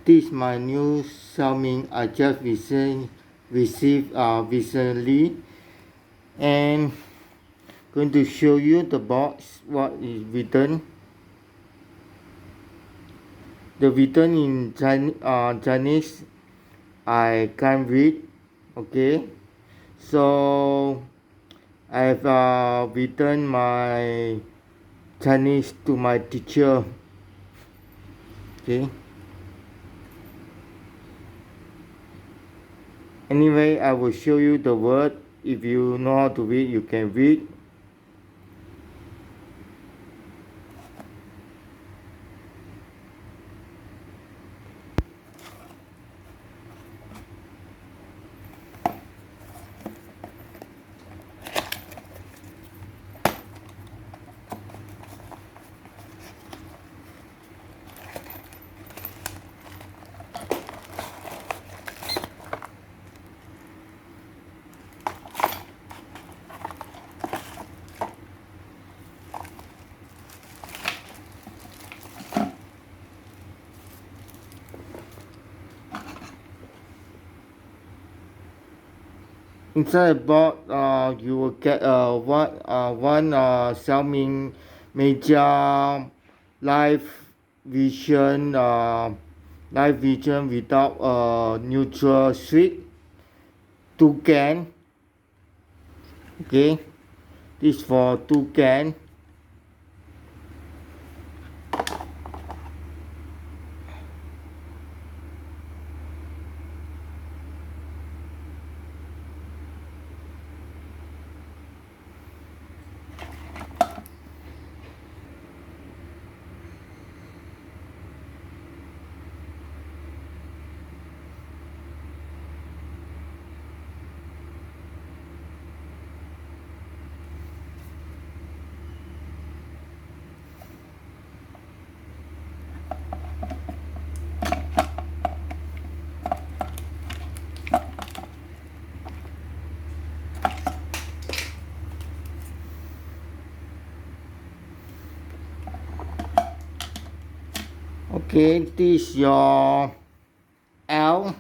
this is my new xiaomi I just received recently, and going to show you the box what is written. The written in Chinese I can't read. Okay, so I have written my Chinese to my teacher. Okay. Anyway, I will show you the word. If you know how to read, you can read. Inside the box, you will get one xiaomi mijia live vision without neutral switch, 2 can. Okay, this for 2 can. Okay, this is your L.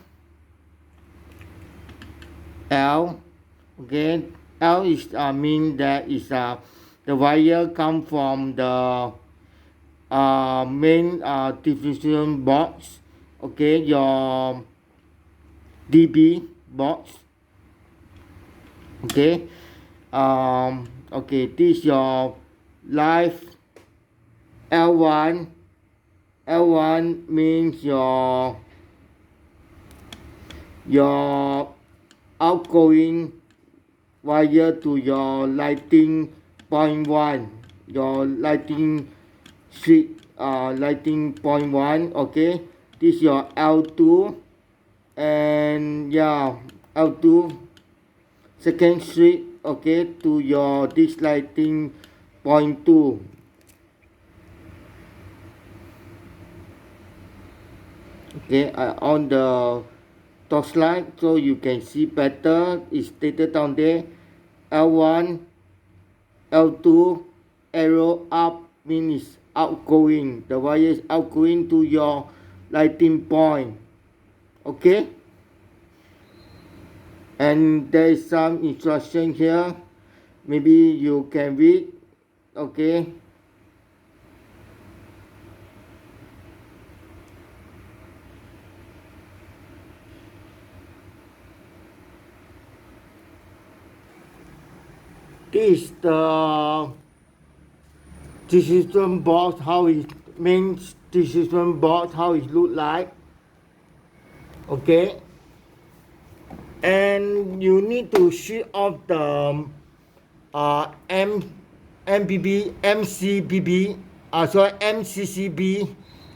Okay, L is mean that is the wire come from the main diffusion box. Okay, your DB box. Okay, okay, this is your live L1. L1 means your outgoing wire to your lighting point 1, your lighting switch lighting point 1. Okay, this is your L2, and yeah, L2 second switch. Okay, to your this lighting point 2. Okay, I on the torchlight so you can see better. It's stated down there, L1, L2, arrow up means outgoing. The wire is outgoing to your lighting point. Okay, and there is some instruction here. Maybe you can read. Okay. This is the decision box, how it means decision box, how it look like. Okay, and you need to switch off the MCCB.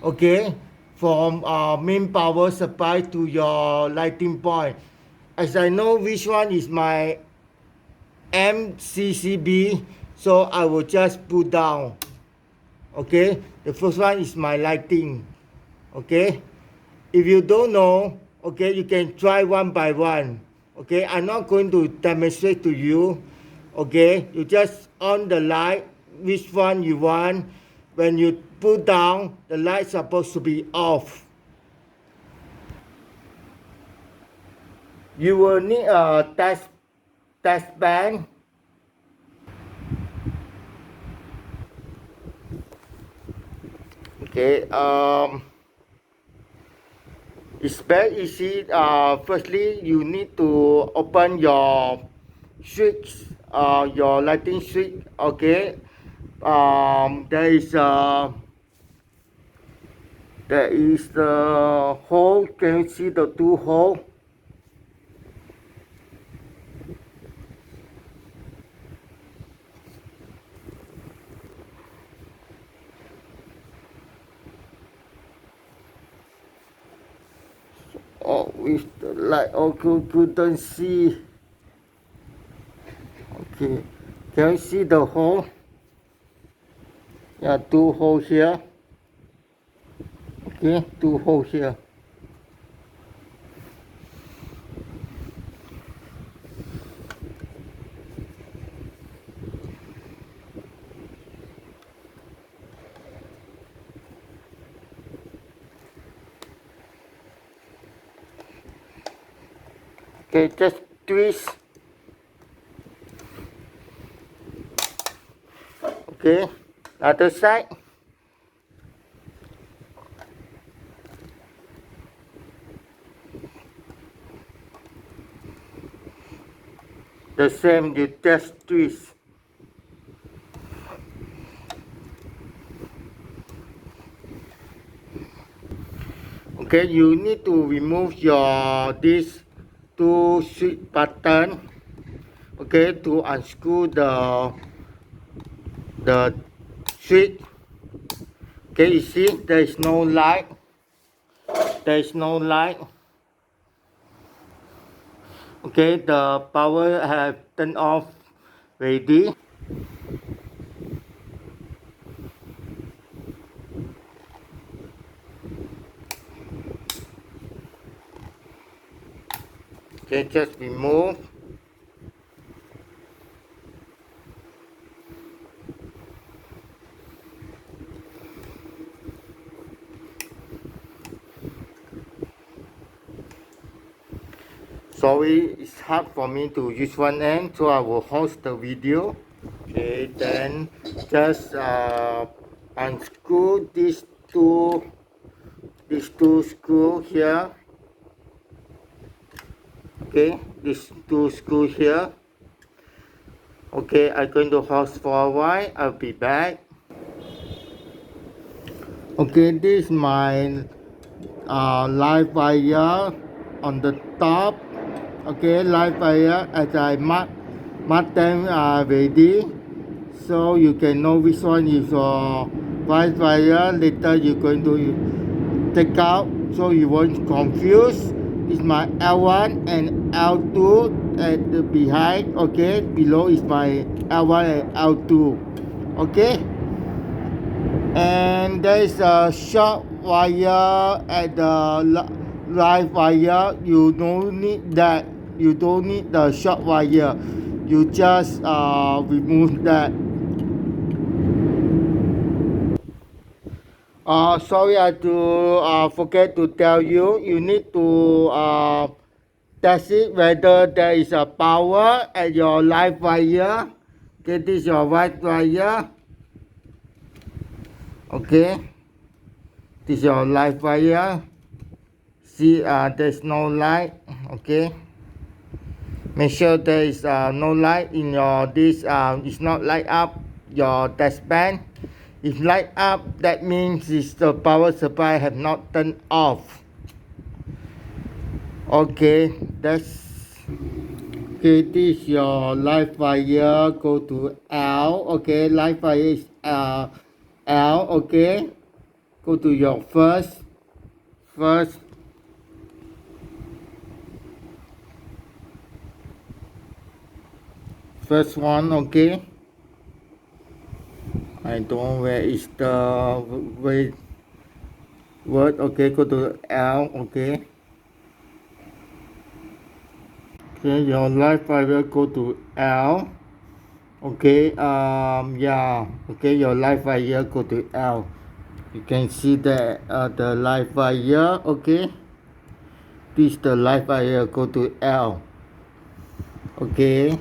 Okay, from main power supply to your lighting point. As I know which one is my MCCB, so I will just put down. Okay, the first one is my lighting. Okay, if you don't know, okay, you can try one by one. Okay, I'm not going to demonstrate to you. Okay, you just on the light, which one you want. When you put down, the light supposed to be off. You will need a test band. Okay, it's very easy. Firstly, you need to open your switch, your lighting switch. Okay, there is the hole. Can you see the two hole? Oh, with the light. Oh, couldn't see. Okay, can you see the hole? Yeah, two hole here. Okay, two hole here. Okay, just twist. Okay, other side. The same, you just twist. Okay, you need to remove your this two switch button. Okay, to unscrew the switch. Okay, you see there is no light. There is no light. Okay, the power have turned off already. Okay, just remove. Sorry, it's hard for me to use one hand, so I will host the video. Okay, then just unscrew these two screw here. Okay, these two screw here. Okay, I'm going to host for a while. I'll be back. Okay, this is my live wire on the top. Okay, live wire as I mark them ready, so you can know which one is your live wire. Later you're going to take out, so you won't confuse. This is my L1 and L2 at the behind. Okay, below is my L1 and L2. Okay, and there is a short wire at the live wire. You don't need that. You don't need the short wire. You just remove that. Sorry, I forget to tell you. You need to test it whether there is a power at your live wire. Okay, this is your live wire. Okay, this is your live wire. See, there's no light. Okay, make sure there is no light in your this. It's not light up your test band. If light up, that means it's the power supply have not turned off. Okay, that's okay. This is your live wire. Go to L. Okay, live wire is L. Okay, go to your first one. Okay, I don't know where is the word. Okay, go to L. Okay, your live wire go to L. Okay, yeah, okay, your live wire go to L. You can see the live wire. Okay, This the live wire go to L. Okay.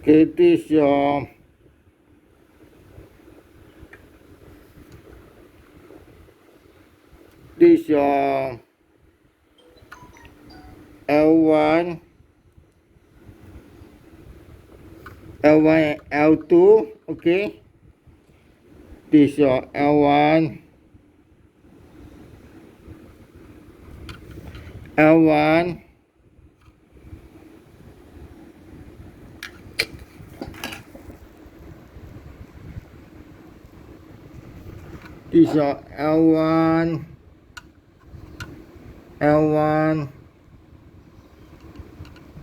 Okay, this your L1, L1 and L2. Okay. This your L1, L1. This your L1, L1.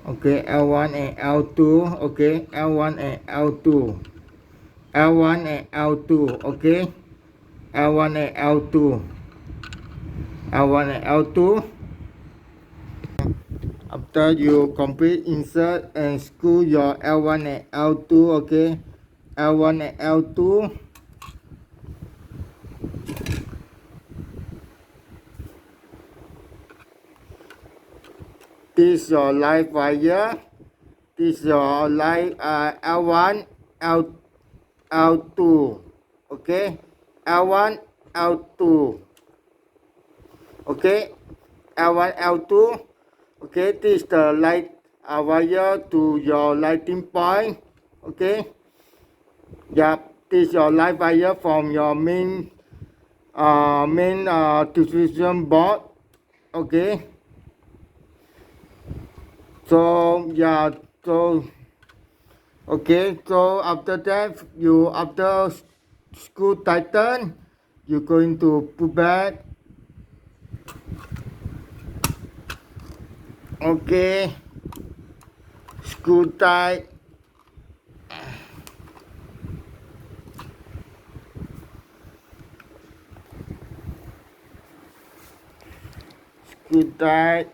Okay, L1 and L2. Okay, L1 and L2. L1 and L2. Okay, L1 and L2. L1 and L2. After you complete insert and screw your L1 and L2. Okay, L1 and L2. This your live wire. This your live L1, L2. Okay, L1, L2. Okay, L1, L2. Okay, this is the light wire to your lighting point. Okay, yeah, this is your light wire from your main distribution board. Okay, so yeah, so okay, so after that after screw tighten, you're going to put back. Okay, screw tight. Screw tight.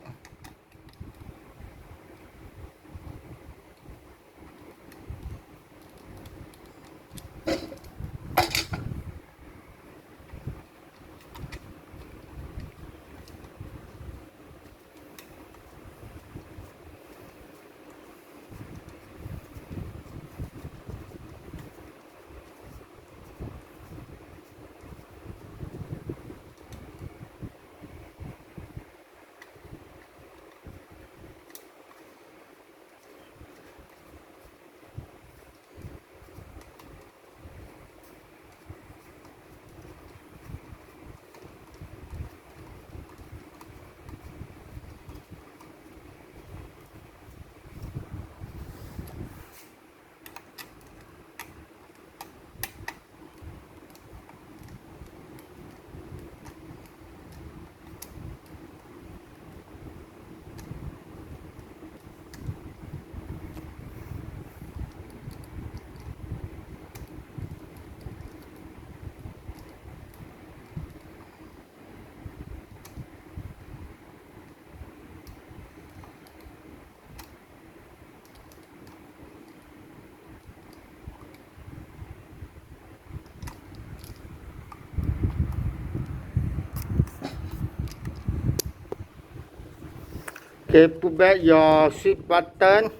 Okay, put back your switch button.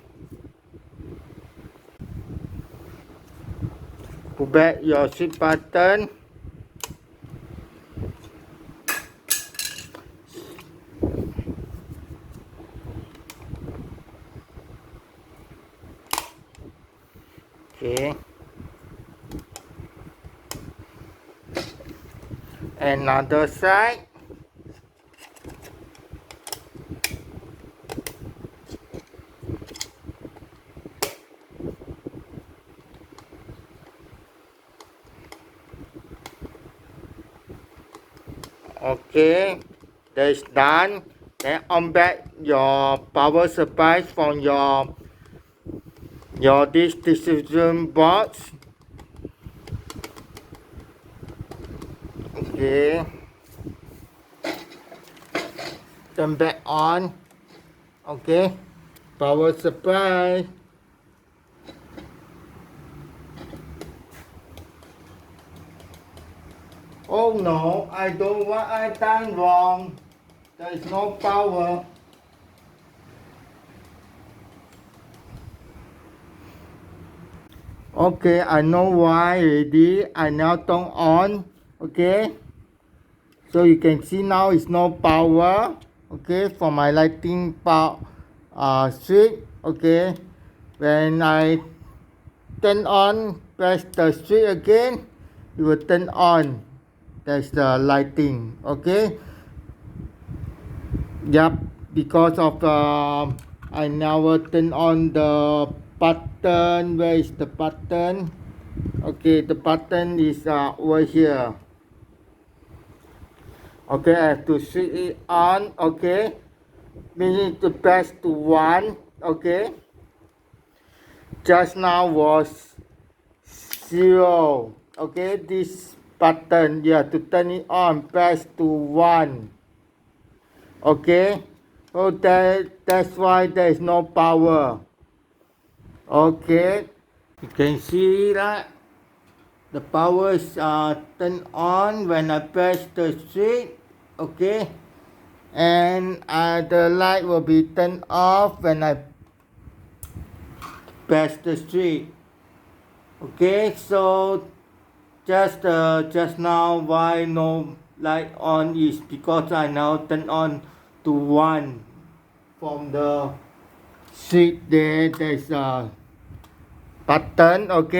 Put back your switch button. Okay. Another side. Okay, that's done. Then on back your power supply from your this distribution box. Okay. Turn back on. Okay. Power supply. Oh no, I don't want, I done wrong. There is no power. Okay, I know why already. I now turn on. Okay. So you can see now it's no power. Okay, for my lighting switch. Okay. When I turn on, press the switch again, it will turn on. That's the lighting. Okay. Yep. Because of I never turn on the button. Where is the button? Okay, the button is over here. Okay, I have to switch it on. Okay, we need to press to 1. Okay, just now was 0. Okay, this button you have to turn it on, press to 1. Okay, so that's why there is no power. Okay, you can see that the power is turned on when I press the switch. Okay, and the light will be turned off when I press the switch. Okay, so just now why no light on is because I now turn on to 1 from the switch. There's a button. Okay.